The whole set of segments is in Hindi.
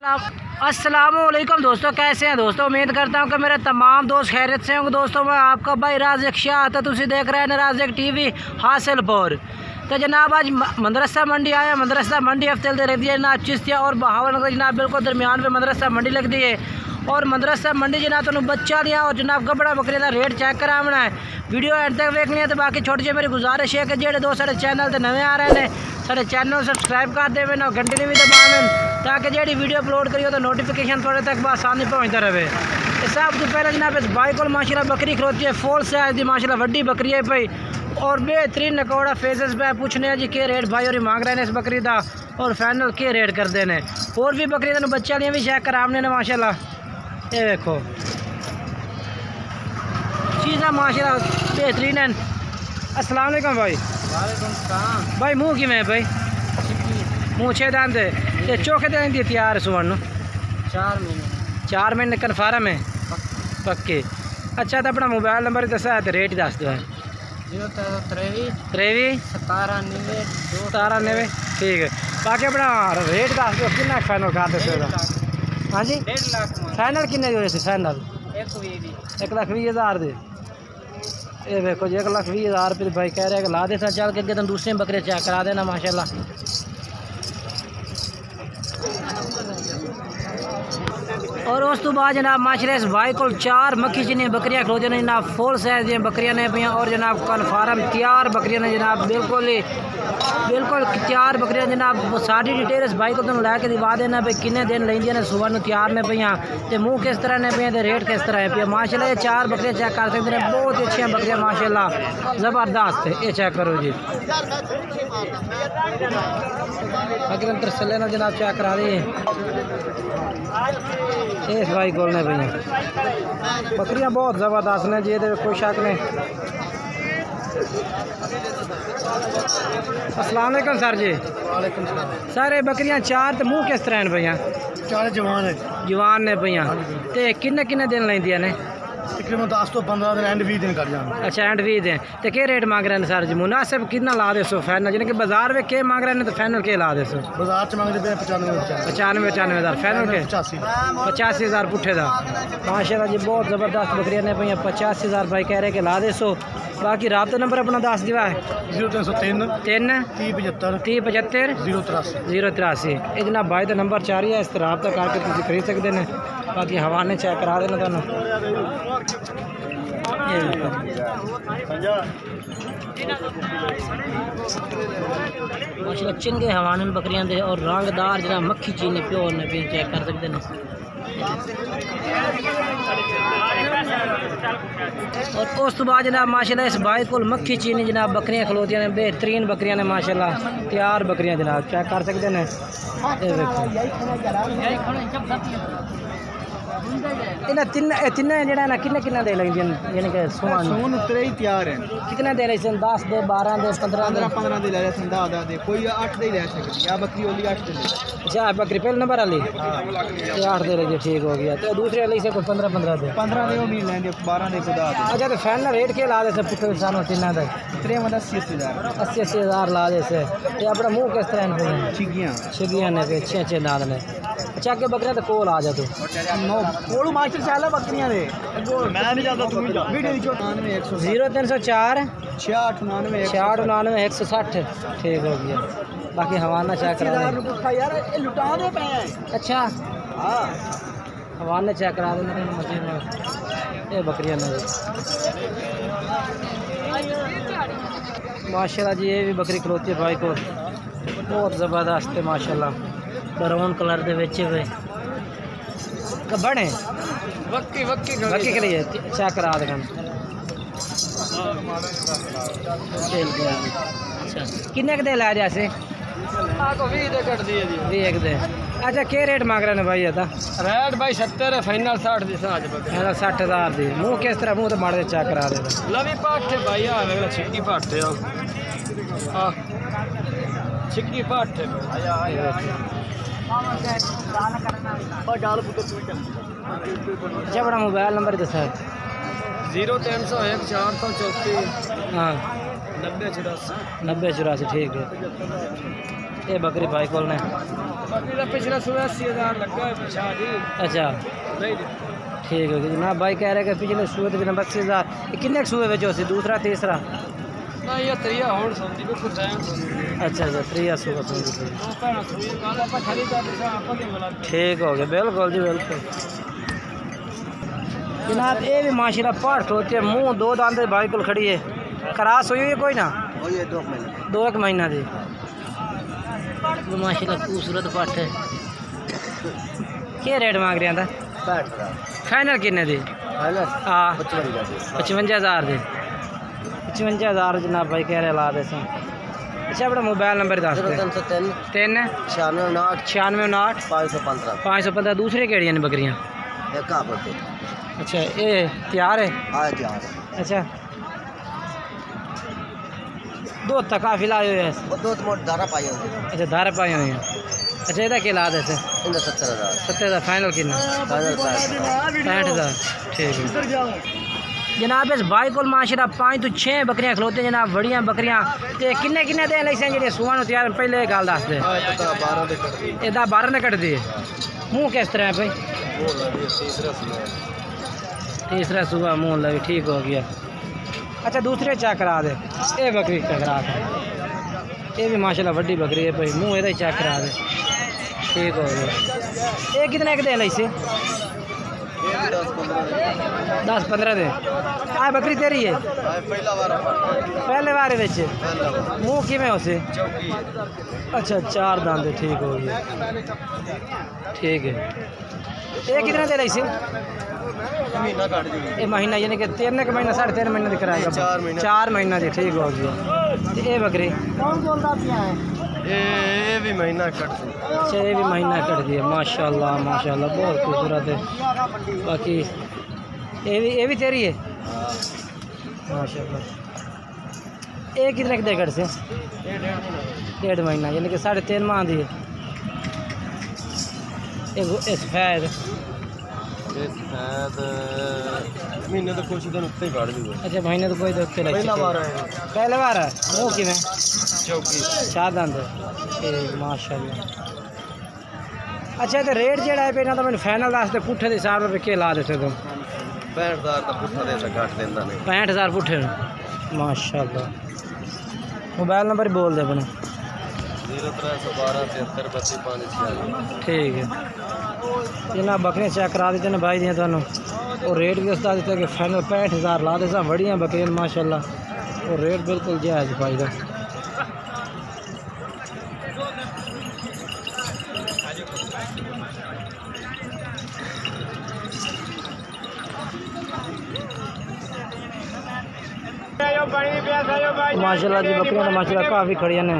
अस्सलामुअलैकुम दोस्तों, कैसे हैं दोस्तों। उम्मीद करता हूं कि मेरे तमाम दोस्त खैरियत से होंगे। दोस्तों मैं आपका भाई राज़िक शाह तो तुम देख रहे हैं राज़िक टीवी हासिलपुर। तो जनाब आज मदरसा मंडी आया। मदरसा मंडी हफ्ते रखती है जनाब चिश्तिया और बहावलनगर जनाब बिल्कुल दरमियान में मदरसा मंडी लगती है। और मदरसा मंडी जनाब तुम बच्चा लिया और जनाब कपड़ा बकरी का रेट चेक कराना है। वीडियो एंड तक देखनी है। तो बाकी छोटी जी मेरी गुजारिश है कि जेडे दोस्त सारे चैनल से नवे आ रहे हैं सारे चैनल सब्सक्राइब कर देवे ना घंटे ने भी दबावें ताकि जी वीडियो अपलोड करियो तो नोटिफिकेशन थोड़े तक आसानी पहुँचता रहे। सब तो पहले जनाब इस भाई को माशाल्लाह बकरी खरोती है फुल साइज की माशाल्लाह वड्डी बकरी है भाई और बेहतरीन नकौड़ा फेसेस पे पूछने हैं जी के रेट भाई और मांग रहे हैं इस बकरी का और फाइनल के रेट कर देने। और भी बकरी तेन बच्चा लिया भी चेक कराने ने माशाल्लाह। ये देखो चीज़ा माशाल्लाह बेहतरीन है। अस्सलाम वालेकुम भाई। वालेकुम सलाम भाई मुँह कि भाई मुँह छे दांत ते चौखे दिन दी तैयार सुवन 4 महीने कन्फर्म है पक्के। अच्छा तो अपना मोबाइल नंबर दसा तो रेट दस दो है 0 17 ठीक है। बाकी अपना रेट दस दो कि फाइनल कर दो। हाँ जी 1.5 लाख फाइनल किन्ने दे फाइनल 1,20,000 दे। ये देखो जी 1,20,000 रुपये भाई कह रहे हैं कि ला दे चल के अगे तुम दूसरे बकरे चेक करा देना माशाल्लाह। और उस तो बाद जनाब माशाल्लाह इस भाई को 4 मक्खी चीनी बकरियां खरोते ने जनाब फुल साइज दी बकरियां ने पियाँ और जनाब कन्फर्म तैयार बकरियां ने जनाब बिल्कुल तैयार बकरियां जनाब सारी डिटेल इस भाई को तुम लैके दिवा देना भाई किन्ने दिन लेंदियां ने सुबह में तैयार ने पियाँ तो मुँह किस तरह ने पियाँ तो रेट किस तरह है पिया माशाल्लाह। ये 4 बकरियां चेक कर सकते हैं बहुत ही अच्छी बकरियां माशाल्लाह ज़बरदस्त है। ये चेक करो जी बाकी अंतर सले ना जनाब चेक करा दी इस भाई को भैया बकरियां बहुत ज़बरदस्त ने जी कोई शक नहीं। अस्सलाम वालेकुम सर जी। वालेकुम सलाम सर ये बकरियां 4 तो मुँह किस तरह हैं भैया 4 जवान ने भैया तो किन्ने किन्ने दिन लेंदियां ने तकरीबन 10 तो 15 दिन एंड 20 दिन कर जाना। अच्छा एंड 20 दिन तो क्या रेट मांग रहे हैं सर जी मुनासिब कितना ला दे सो फाइनल यानी कि बाजार में क्या मांग रहे हैं तो फाइनल के ला दे सो बाजार च मांगते हैं 95,000 फाइनल के 85,000 पुट्ठे का माशाल्लाह जी बहुत ज़बरदस्त बकरियां ने भैया 85,000 भाई कह रहे कि ला दे सो। बाकी राब्ता नंबर अपना दस दिवा है 0303 30 75 083 ये जनाब भाई का नंबर 4 है इस तरह रब्ता करके तुम खरीद सकते हैं। बाकी हवाने चेक करा देना तुम माशाल्लाह चिंगे हवाने बकरियां दे और रंगदार जनाब मक्खी चीनी प्योर ने भी चेक कर सकते हैं। और उस तो बाद जनाब माशाल्लाह इस भाई को मक्खी चीनी जनाब बकरियां खलोतियां ने बेहतरीन बकरियां ने माशाल्लाह तैयार बकरियां जनाब चेक कर सकते हैं। इन्हें तिन्ने जड़ा ना किन्ने दे लगी यानी कि सोन उतरे ही तैयार है कितने दे रहे 10 दे 12 दे 15 दे ले रहे हैं 10 दे कोई 8 दे ले सकती या बकरी वाली 8 दे। अच्छा बकरी पहले नंबर वाली 8 दे रही ठीक हो गया तो दूसरे वाली से कोई 15 दे 15 दे वो नहीं लेंगे 12 दे खुदा। अच्छा तो फाइनल रेट के ला दे से पुट्ठे किसानों तिन्ना दे इतने मतलब 80,000 ला दे से ये अपना मुंह किस तरह पे छिगियां ने पे अच्छे नाद ने। अच्छा के बकरियां तो कोल आ जा तू कोलू मास्टर चाला बकरियां दे मैं नहीं जाता तू जा वीडियो 0304 6699 160 ठीक हो गया। बाकी हवाना चेक करा दे यार ये लुटा दे पे हैं। अच्छा हां हवाना चेक करा देना मशीन में ये बकरियां ने माशाल्लाह जी। ये भी बकरी खलोती है भाई को बहुत ज़बरदस्त है माशाल्लाह ब्राउन कलर दे विच वे बड़े वक्की के लिए चेक करा देना। अच्छा किन्ने दे ला जैसे 20 दे। अच्छा क्या रेट मांग रहे हैं भाई ये रेट भाई 70 फाइनल 60 दी साज 60,000 दी मुँह किस तरह मुँह तो मारे चेक करा देना लवी पाठे भाई आ वेला छिक्की पाठे आ छिक्की पाठे अच्छा बड़ा मोबाइल नंबर दसा 0301 434 हाँ 90 84 90 84 ठीक है। ये बकरी भाई को ने बकरी का पिछला 80,000 लगा है पिछा जी। अच्छा नहीं ठीक है जनाब भाई कह रहे हैं कि पिछले सूए तक 82,000 किन्ने सूए बचो सी दूसरा तीसरा ना ये त्रिया होड़ समझी बिल्कुल टाइम अच्छा अच्छा त्रिया सूआ ठीक हो गया बिल्कुल जी बिल्कुल जनाब ये भी माशाल्लाह पाठ होते मुँह दो दांत भाई को खड़ी है क्रास हुई है कोई ना ये 2 दो एक महीना दी माशाल्लाह खूबसूरत पाठ है क्या रेट मांग रहे हैं फाइनल किन्ने दी हाँ 55,000 दे 55,000 जनाब भाई कह रहे ला दे सन अच्छा अपना मोबाइल नंबर दस 3 96 515 दूसरे केड़ियां ने बकरियां अच्छा ये तैयार है अच्छा दो तक काफी लाए हुए हैं धारा पाई अच्छा धारा पाई हुई हैं अच्छा ਇਹਦਾ ਕੀ ਲਾ ਦੇ ਸੇ 70,000 फाइनल कितना 65,000 ठीक है जनाब इस भाई को माशाल्लाह 5 तो 6 बकरियां खलोते हैं जनाब बढ़िया बकरियां ते किन्ने किन्ने दे लैसे जेडे सुवन तैयार पहले गल दस दे ਇਹਦਾ 12 ने कट दिए मुंह किस तरह है भाई तीसरा सुबह मुंह लगे ठीक हो गया अच्छा दूसरे चेक करा दे ये बकरी करा दे ये भी माशाल्लाह बड़ी बकरी है भाई मुंह ਇਹਦਾ चेक करा दे ठीक हो गया ये कितने के दे लैसे 10-15 दिन आ बकरी तेरी है पहले बार मुँह किमें उसे अच्छा 4 दांत ठीक हो गया ठीक है ये कितने दे रही ये महीना यानी कि 3 महीना 3.5 महीना दिख रहा है 4 महीना दी ठीक हो गया ये बकरी ये भी महीना कट अच्छा ये भी महीना कट दिया माशाल्लाह माशाल्लाह बहुत खूबसूरत है बाकी ये भी तेरी है माशाल्लाह ये कितने के देकर से 1.5 महीना यानी कि 3.5 माह दी है सफेद महीने तो कुछ दिन उत्ते ही काट दूंगा अच्छा महीने तो कोई दोस्त पहले बार है मुँह कि चौकी 4 दांत ठीक माशाल्लाह अच्छा तो रेट जो है पे ना तो मैंने फाइनल दस पुट्ठे के हिसाब से के ला देते तुम 65,000 का पुट्ठा दे घट देंदा नहीं 65,000 पुट्ठे माशाल्लाह मोबाइल नंबर बोल दे अपना 0312 73 25 ठीक है जनाब बकरियाँ चेक करा देते हैं भाई दियाँ थानू और रेट भी उसका देते कि फाइनल 65,000 ला देता बढ़िया बकरियाँ माशाल्लाह और रेट बिल्कुल जायज़ भाई का माशाल्लाह जी बकरियाँ माशाल्लाह काफ़ी खड़िया ने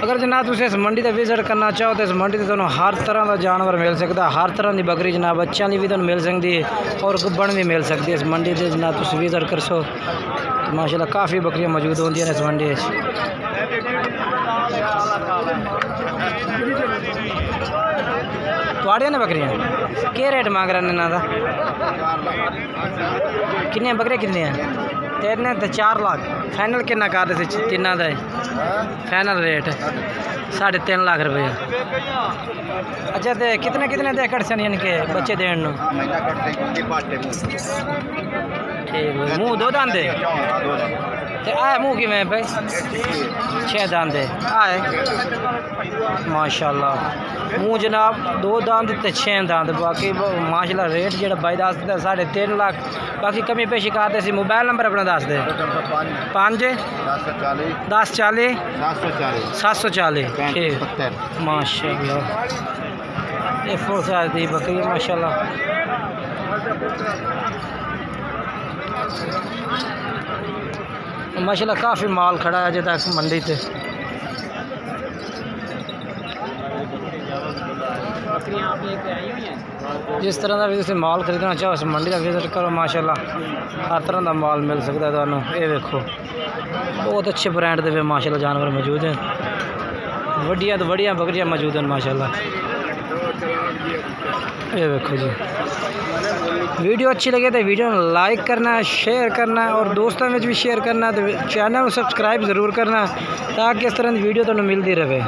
अगर जनाब तुम इस मंडी से विजिट करना चाहो तो इस मंडी से तुम्हें हर तरह का जानवर मिल सकता हर तरह की बकरी जनाब बच्चों की भी तुम्हें मिल सकती है और गुब्बन भी मिल सकती है इस मंडी से जनाब तुम विजिट कर सो तो माशाल्लाह काफ़ी बकरियां मौजूद होंगी इस मंडी थोड़िया ने बकरियां क्या रेट मांग रहे हैं इन्हों का किन्नियां बकरियां कितनियां 3 तो 4 लाख फाइनल कितना कर रहे थे तिना का फाइनल रेट 3.5 लाख रुपये अच्छा तो कितने कितने दे कट सन यानी कि बच्चे देने ठीक है मुँह 2 दांत दे आए मुँह कि मैं भाई 6 दांत दे आए माशाल्लाह मुँह जनाब 2 दांत ते 6 दांत बाकी माशाल्लाह रेट जो बाई दस 3.5 लाख बाकी कमी पेशी करते सी मोबाइल नंबर अपना दस दे 5 10 40 740 ठीक माशाल्लाह ये फुल साइज दी बकरी माशाल्लाह माशाल्लाह काफ़ी माल खड़ा है अजे तक मंडी से जिस तरह का भी तुम माल खरीदना चाहो इस मंडी का विजिट करो माशाल्लाह हर तरह का माल मिल सकता है तुहानू ये देखो बहुत अच्छे ब्रांड के माशाल्लाह जानवर मौजूद हैं वड्डिया तो वड्डिया बकरियां मौजूद हैं माशाल्लाह ये देखो जी, वीडियो अच्छी लगे तो वीडियो लाइक करना, शेयर करना और दोस्तों में भी शेयर करना, तो चैनल सब्सक्राइब ज़रूर करना ताकि इस तरह की वीडियो तुम्हें मिलती रहे।